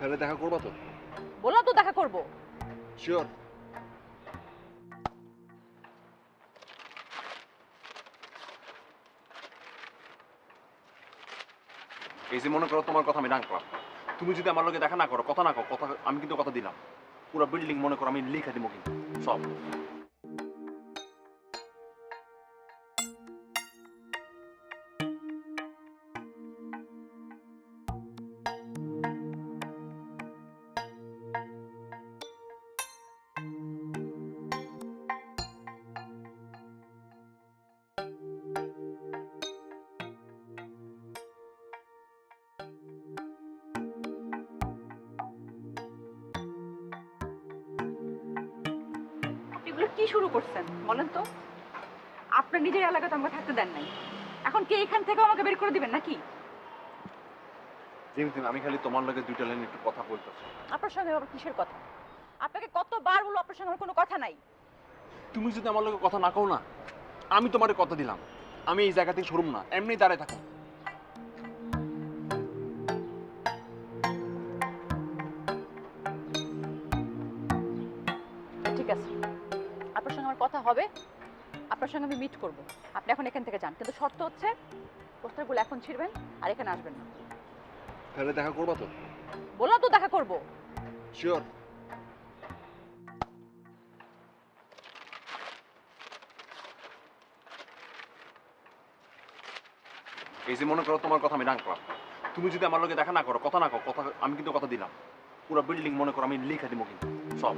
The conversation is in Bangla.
তাহলে দেখা করবা তো? বললাম তো দেখা করব। শিওর? এই যে মনে করো তোমার কথা আমি রাখলাম, তুমি যদি আমার লগে দেখা না করো, কথা না করো, কথা আমি কিন্তু কথা দিলাম, পুরো বিল্ডিং মনে করো আমি লিখে দিব কিন্তু সব। আপনি এগুলো কি শুরু করছেন বলেন তো? আপনার নিজের এলাকাতে আমাকে থাকতে দেন নাই, এখন কি এখান থেকেও আমাকে বের করে দিবেন নাকি? জিমি, আমি খালি তোমার লগে দুইটা লাইন একটু কথা বলতেছি। আপনার সঙ্গে আবার কিসের কথা? আপনাকে কতবার বলবো আপনার সঙ্গে আমার কোনো কথা নাই। তুমি যদি আমার লগে কথা না কও না, আমি তোমারে কথা দিলাম, আমি এই জায়গা থেকে সরুম না, এমনি দাঁড়ায় থাকো। ঠিক আছে, আপনার সঙ্গে আমার কথা হবে, আপনার সঙ্গে আমি মিট করব। আপনি এখন এখান থেকে যান, কিন্তু শর্ত হচ্ছে পোস্টারগুলো এখন ছিঁড়বেন আর এখানে আসবেন না। তাহলে দেখা করবা তো? বললাম তো দেখা করব। শিওর? এই যে মনে করো তোমার কথা আমি রাখলাম, তুমি যদি আমার লগে দেখা না করো, কথা না করো, কথা আমি কিন্তু কথা দিলাম, পুরো বিল্ডিং মনে করো আমি লিখে দিব কিন্তু সব।